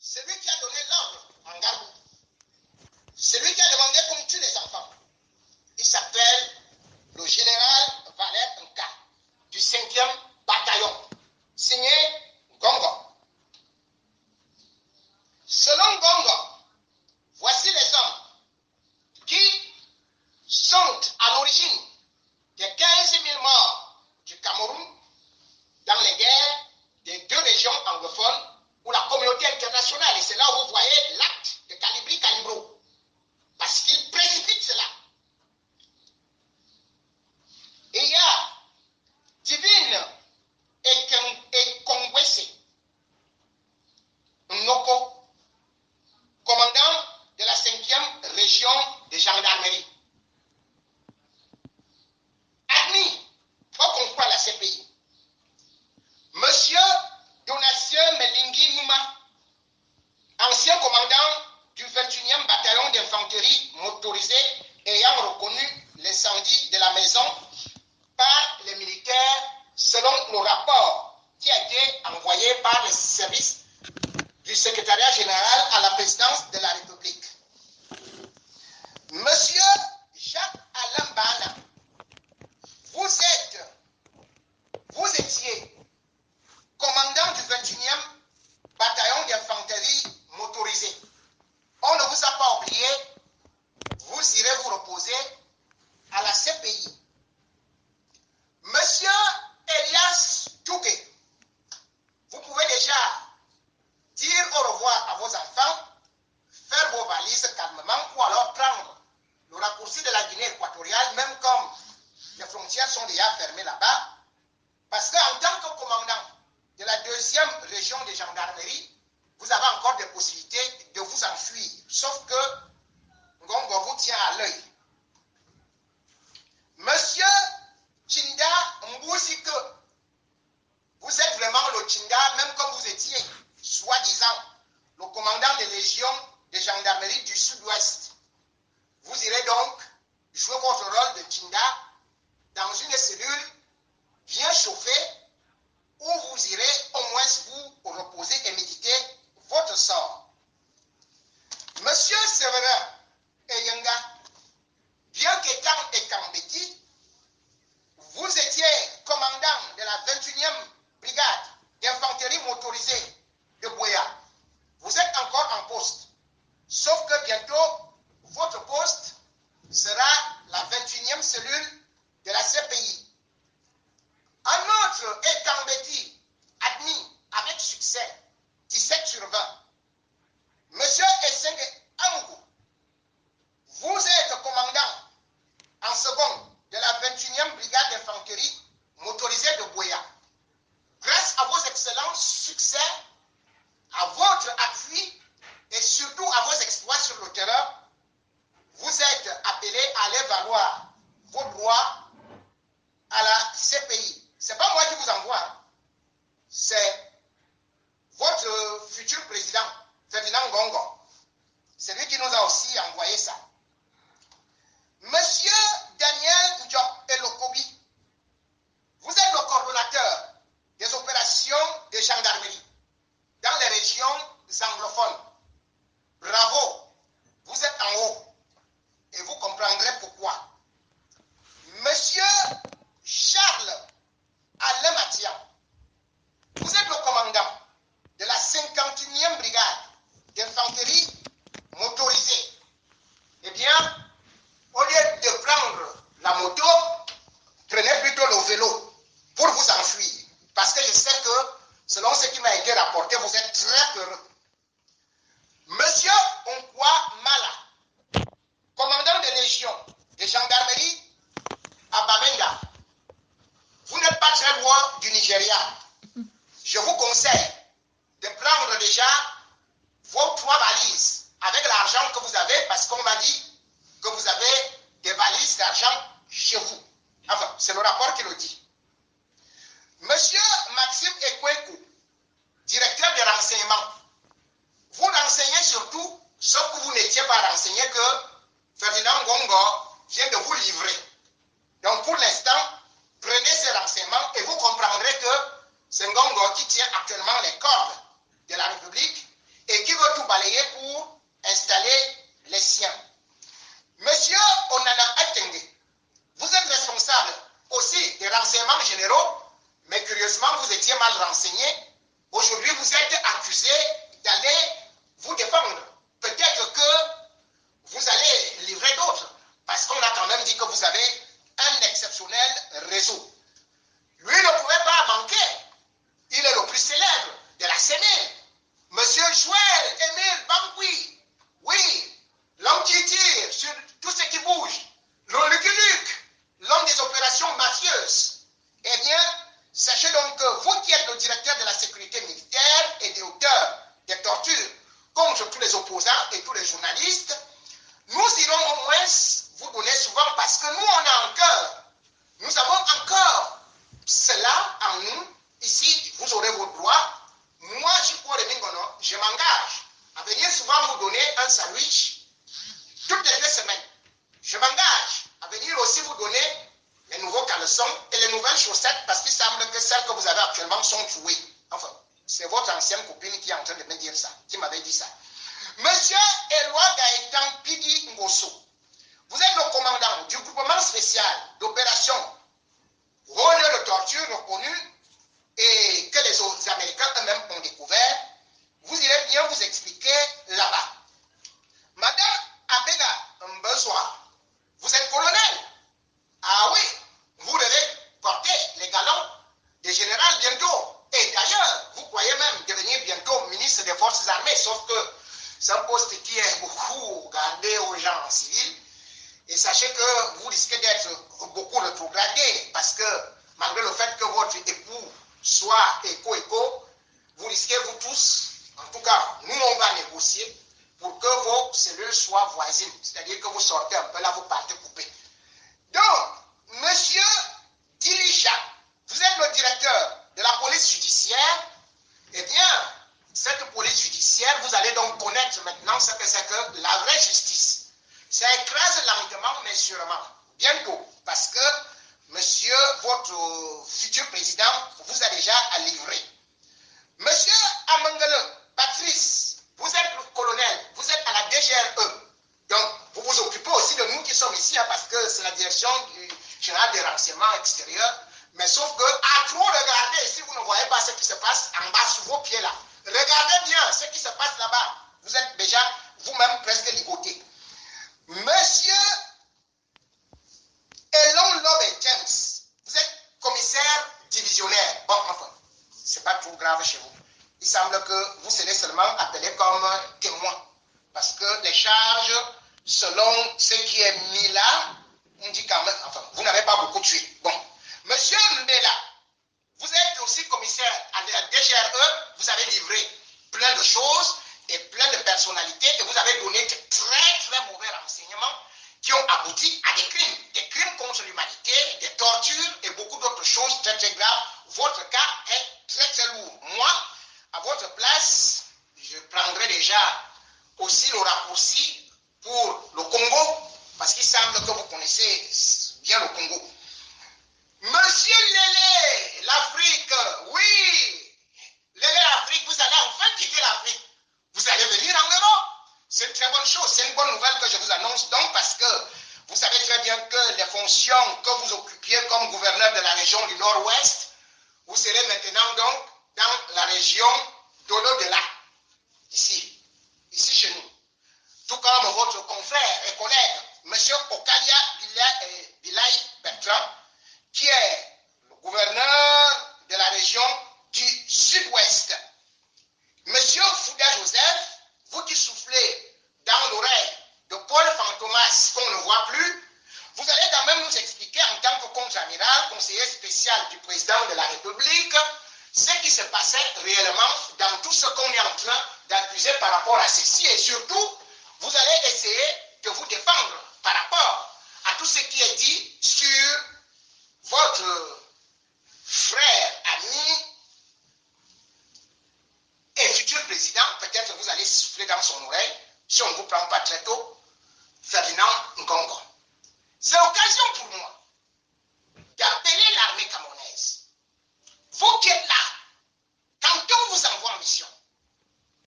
celui qui a donné l'ordre en Garou, celui qui a demandé qu'on tue les enfants, il s'appelle le général Valère Nka du 5e bataillon, signé Gongo. Selon Gongo, voici les hommes qui sont à l'origine des 15 000 morts du Cameroun dans les guerres des deux régions anglophones où la communauté internationale, et c'est là où vous voyez l'acte de Calibri Calibro, parce qu'il précipite cela. Il y a Divine et Kongwese Noko, commandant de la 5e région de gendarmerie. Admis, faut qu'on croit la CPI. Monsieur Donatien Melingi Nouma, ancien commandant du 21e bataillon d'infanterie motorisée ayant reconnu l'incendie de la maison par les militaires selon le rapport qui a été envoyé par les services du secrétariat général à la présidence de la République. Monsieur Jacques Alain Bana, vous étiez commandant du 21e bataillon d'infanterie motorisée. On ne vous a pas oublié, vous irez vous reposer à la CPI. Monsieur Elias Tougué, vous pouvez déjà dire au revoir à vos enfants, faire vos valises calmement ou alors prendre le raccourci de la Guinée équatoriale, même comme les frontières sont déjà fermées là-bas, parce qu'en tant que commandant de la 2e région de gendarmerie, vous avez encore des possibilités de vous enfuir, sauf que Ngongo vous tient à l'œil. Monsieur Chinda Mboussike, vous êtes vraiment le Chinda, même comme vous étiez, soi-disant, le commandant des légions de gendarmerie du Sud-Ouest. Vous irez donc jouer votre rôle de Chinda dans une cellule bien chauffée où vous irez au moins vous reposer et méditer votre sort. Monsieur Séverin Eyenga, bien qu'étant Ekambeti, vous étiez commandant de la 21e brigade d'infanterie motorisée de Boya. Vous êtes encore en poste, sauf que bientôt, votre poste sera la 21e cellule de la CPI. Un autre Ekambeti admis avec succès 17/20. Monsieur Essenge Amugou, vous êtes commandant en second de la 21e brigade d'infanterie motorisée de Boya. Grâce à vos excellents succès, à votre appui et surtout à vos exploits sur le terrain, vous êtes appelés à aller valoir vos droits à la CPI. Ce n'est pas moi qui vous envoie, hein. C'est votre futur président, Ferdinand Gongo. C'est lui qui nous a aussi envoyé ça. Monsieur Daniel Ndiok Elokobi, vous êtes le coordonnateur des opérations de gendarmerie dans les régions anglophones. Bravo, vous êtes en haut et vous comprendrez pourquoi. Monsieur Charles Alain Mathian, vous êtes le commandant de la 51e brigade d'infanterie motorisée. Eh bien, au lieu de prendre la moto, prenez plutôt le vélo pour vous enfuir. Parce que je sais que, selon ce qui m'a été rapporté, vous êtes très peureux. Monsieur Onkwa Mala, commandant de légion de gendarmerie à Bamenga, vous n'êtes pas très loin du Nigeria. Je vous conseille de prendre déjà vos 3 valises avec l'argent que vous avez, parce qu'on m'a dit que vous avez des valises d'argent chez vous. Enfin, c'est le rapport qui le dit. Monsieur Maxime Ekwekou, directeur des renseignements, vous renseignez surtout, sauf que vous n'étiez pas renseigné, que Ferdinand Gongo vient de vous livrer. Donc pour l'instant, prenez ces renseignements et vous comprendrez que c'est Gongo qui tient actuellement les cordes de la République et qui veut opposants et tous les journalistes, nous irons au moins vous donner souvent, parce que nous, on a encore, nous avons encore cela en nous. Ici, vous aurez vos droits. Moi, je m'engage à venir souvent vous donner un sandwich toutes les 2 semaines. Je m'engage à venir aussi vous donner les nouveaux caleçons et les nouvelles chaussettes, parce qu'il semble que celles que vous avez actuellement sont trouées. Enfin, c'est votre ancienne copine qui est en train de me dire ça, qui m'avait dit ça. Monsieur Éloi Gaëtan Pidi Ngosso, vous êtes le commandant du groupement spécial d'opération rôle de torture reconnu et que les Américains eux-mêmes ont découvert. Vous irez bien vous expliquer là-bas. Madame Abega Mbesoa, vous êtes colonel. Ah oui, vous devez porter les galons de général bientôt. Et d'ailleurs, vous croyez même devenir bientôt ministre des Forces armées, sauf que c'est un poste qui est beaucoup gardé aux gens en civil. Et sachez que vous risquez d'être beaucoup rétrogradé, parce que malgré le fait que votre époux soit éco, vous risquez vous tous, en tout cas, nous on va négocier pour que vos cellules soient voisines. C'est-à-dire que vous sortez un peu là, vous partez coupé. Donc, monsieur Dilisha, vous êtes le directeur de la police judiciaire. Eh bien, cette police judiciaire, vous allez donc connaître maintenant ce que c'est que la vraie justice. Ça écrase lentement, mais sûrement. Bientôt. Parce que, monsieur, votre futur président, vous a déjà à livrer. Monsieur Amangele, Patrice, vous êtes le colonel, vous êtes à la DGRE. Donc, vous vous occupez aussi de nous qui sommes ici, hein, parce que c'est la direction du général des renseignements extérieurs. Mais sauf que, à trop regarder, si vous ne voyez pas ce qui se passe en bas sous vos pieds là, regardez bien ce qui se passe là-bas. Vous êtes déjà vous-même presque ligoté. Monsieur Elon Lobe James, vous êtes commissaire divisionnaire. Bon, enfin, c'est pas trop grave chez vous. Il semble que vous serez seulement appelé comme témoin. Parce que les charges, selon ce qui est mis là, on dit quand même, enfin, vous n'avez pas beaucoup tué. Bon. Monsieur Mbela, vous êtes aussi commissaire à la DGRE, vous avez livré plein de choses et plein de personnalités, et vous avez donné de très mauvais renseignements qui ont abouti à des crimes contre l'humanité, des tortures et beaucoup d'autres choses très graves. Votre cas est très lourd. Moi, à votre place, je prendrai déjà aussi le raccourci pour le Congo, parce qu'il semble que vous connaissez bien le Congo. Monsieur Lélé, l'Afrique, oui, Lélé, l'Afrique, vous allez enfin quitter l'Afrique. Vous allez venir en Europe. C'est une très bonne chose, c'est une bonne nouvelle que je vous annonce donc, parce que vous savez très bien que les fonctions que vous occupiez comme gouverneur de la région du Nord-Ouest, vous serez maintenant donc dans la région de l'au-delà, ici chez nous. Tout comme votre confrère et collègue, M. Okalia Bilay Bertrand, qui est le gouverneur de la région du Sud-Ouest. Monsieur Fouda Joseph, vous qui soufflez dans l'oreille de Paul Fantomas qu'on ne voit plus, vous allez quand même nous expliquer en tant que contre-amiral, conseiller spécial du président de la République, ce qui se passait réellement dans tout ce qu'on est en train d'accuser par rapport à ceci. Et surtout, vous allez essayer de vous défendre par rapport à tout ce qui est dit sur votre frère, ami et futur président. Peut-être vous allez souffler dans son oreille, si on ne vous prend pas très tôt, Ferdinand Ngongo. C'est l'occasion pour moi d'appeler l'armée camerounaise. Vous qui êtes là, quand on vous envoie en mission,